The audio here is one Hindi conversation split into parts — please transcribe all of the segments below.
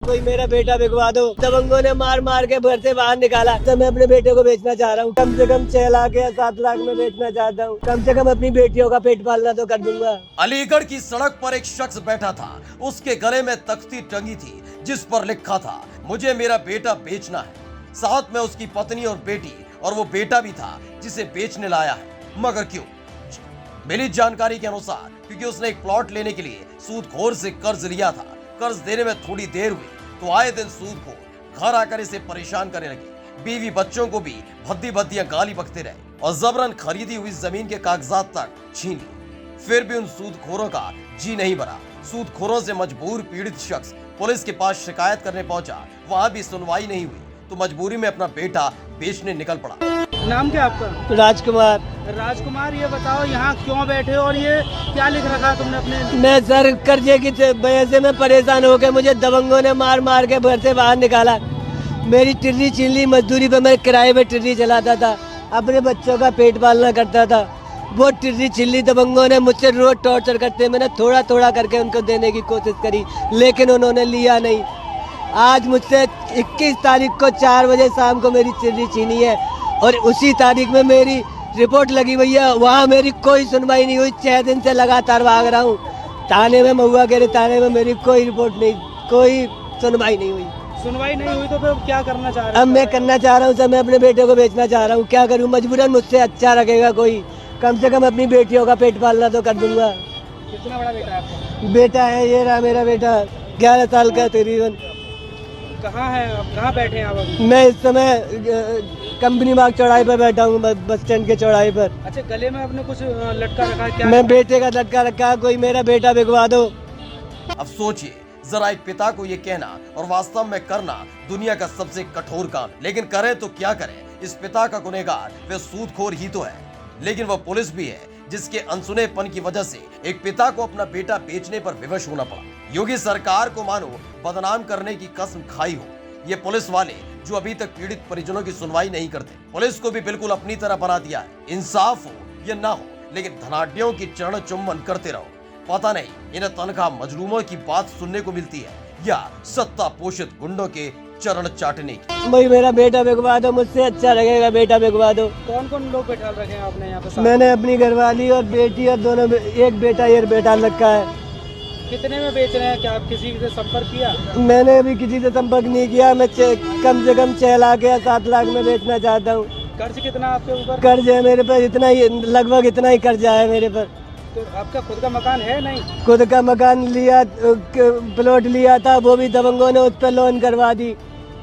कोई मेरा बेटा बिकवा दो। दबंगों ने मार मार के घर से बाहर निकाला। तो मैं अपने बेटे को बेचना चाह रहा हूँ। कम से कम 6 लाख या 7 लाख में बेचना चाहता हूँ। कम से कम अपनी बेटियों का पेट पालना तो कर दूंगा। अलीगढ़ की सड़क पर एक शख्स बैठा था। उसके गले में तख्ती टंगी थी जिस पर लिखा था, मुझे मेरा बेटा बेचना है। साथ में उसकी पत्नी और बेटी, और वो बेटा भी था जिसे बेचने लाया है। मगर क्यों? मिली जानकारी के अनुसार क्योंकि उसने एक प्लॉट लेने के लिए सूदखोर से कर्ज लिया था। कर्ज देने में थोड़ी देर हुई तो आए दिन सूदखोर घर आकर इसे परेशान करने लगे। बीवी बच्चों को भी भद्दी भद्दियां गाली बकते रहे और जबरन खरीदी हुई जमीन के कागजात तक छीन लिए। फिर भी उन सूदखोरों का जी नहीं भरा। सूदखोरों से मजबूर पीड़ित शख्स पुलिस के पास शिकायत करने पहुंचा। वहां भी सुनवाई नहीं हुई तो मजबूरी में अपना बेटा बेचने निकल पड़ा। नाम क्या आपका? राजकुमार। राजकुमार, ये बताओ यहाँ क्यों बैठे हो और ये क्या लिख रखा तुमने अपने? मैं सर कर्जे की वजह से मैं परेशान हो गया। मुझे दबंगों ने मार मार के घर से बाहर निकाला। मेरी टिर्री छीन ली। मजदूरी पे मैं किराए पे टिर्री चलाता था। अपने बच्चों का पेट पालना करता था। वो टिर्री छीन ली दबंगों ने। मुझसे रोज टॉर्चर करते। मैंने थोड़ा थोड़ा करके उनको देने की कोशिश करी लेकिन उन्होंने लिया नहीं। आज मुझसे 21 तारीख को 4 बजे शाम को मेरी टिर्री छीनी है और उसी तारीख में मेरी रिपोर्ट लगी हुई है। वहाँ मेरी कोई सुनवाई नहीं हुई। 6 दिन से लगातार भाग रहा हूँ थाने में। महुआ के थाने में मेरी कोई रिपोर्ट नहीं, कोई सुनवाई नहीं हुई। सुनवाई नहीं हुई तो फिर क्या करना चाह रहे हो? अब मैं करना चाह रहा हूँ सर, मैं अपने बेटे को बेचना चाह रहा हूँ। क्या करूँ? मजबूरन मुझसे अच्छा रखेगा कोई। कम से कम अपनी बेटियों का पेट पालना तो कर दूंगा। कितना बड़ा बेटा है आपका? बेटा है, ये रहा मेरा बेटा, 11 साल का तकरीबन। कहाँ है आप? कहाँ बैठे हैं आप अभी? मैं इस समय कंपनी बाग चौराहे पर बैठा हूँ, बस स्टैंड के चौराहे पर। अच्छा, गले में आपने कुछ लटका रखा है क्या? मैं बेटे का लटका रखा है। कोई मेरा बेटा बिकवा दो। अब सोचिए जरा, एक पिता को ये कहना और वास्तव में करना दुनिया का सबसे कठोर काम। लेकिन करें तो क्या करें? इस पिता का गुनहगार वे सूदखोर ही तो है, लेकिन वह पुलिस भी है जिसके अनसुनेपन की वजह से एक पिता को अपना बेटा बेचने पर विवश होना पड़ा। योगी सरकार को मानो बदनाम करने की कसम खाई हो। ये पुलिस वाले जो अभी तक पीड़ित परिजनों की सुनवाई नहीं करते, पुलिस को भी बिल्कुल अपनी तरह बना दिया है। इंसाफ हो या ना हो, लेकिन धनाढ्यों की चरण चुम्बन करते रहो। पता नहीं इन्हें तनख्वाह मजलूमों की बात सुनने को मिलती है या सत्ता पोषित गुंडों के चरण चाटने की। भाई मेरा बेटा बिकवा दो, मुझसे अच्छा लगेगा। बेटा बिकवा दो। कौन कौन लोग बैठा रखे हैं आपने यहाँ पे साथ? मैंने अपनी घरवाली और बेटी और दोनों, एक बेटा ये बेटा रखा है। कितने में बेच रहे हैं? क्या आप किसी से संपर्क किया? मैंने अभी किसी से संपर्क नहीं किया। मैं कम से कम 6 लाख या 7 लाख में बेचना चाहता हूँ। कर्ज कितना आपके ऊपर? कर्ज है मेरे पर इतना ही, लगभग इतना ही कर्जा है मेरे पर। तो आपका खुद का मकान है? नहीं, खुद का मकान लिया, प्लॉट लिया था, वो भी दबंगों ने उस पर लोन करवा दी।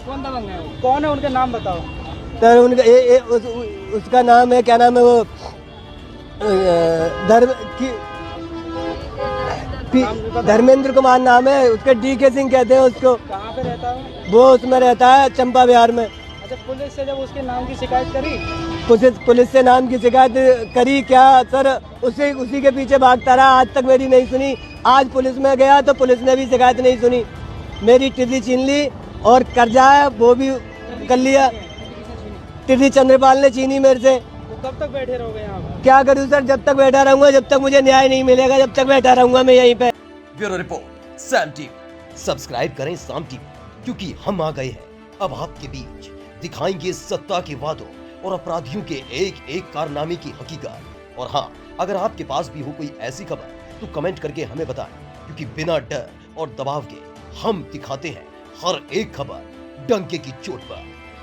कौन दबंग है? कौन है? उनके नाम बताओ। सर उनका उसका नाम है, क्या नाम है वो, धर्मेंद्र कुमार नाम है उसका। DK सिंह कहते हैं उसको। कहाँ पे रहता है वो उसमें रहता है चंपा विहार में। अच्छा, पुलिस से जब उसके नाम की शिकायत करी? पुलिस से नाम की शिकायत करी क्या सर? उसी के पीछे भागता रहा। आज तक मेरी नहीं सुनी। आज पुलिस में गया तो पुलिस ने भी शिकायत नहीं सुनी। मेरी टिर्री छीन ली और कर्जा है वो भी कर लिया। टिर्री चंद्रपाल ने छीनी मेरे से। तो कब तक बैठे रहोगे यहाँ पे? क्या करूँ सर? जब तक बैठा रहूंगा, जब तक मुझे न्याय नहीं मिलेगा, जब तक बैठा रहूंगा मैं यहीं पे। ब्यूरो रिपोर्ट, साम टीवी। सब्सक्राइब करें साम टीवी, क्योंकि हम आ गए हैं अब आपके बीच। दिखाएंगे सत्ता के वादों और अपराधियों के एक एक कारनामे की हकीकत। और हाँ, अगर आपके पास भी हो कोई ऐसी खबर तो कमेंट करके हमें बताएं, क्योंकि बिना डर और दबाव के हम दिखाते हैं हर एक खबर डंके की चोट पर।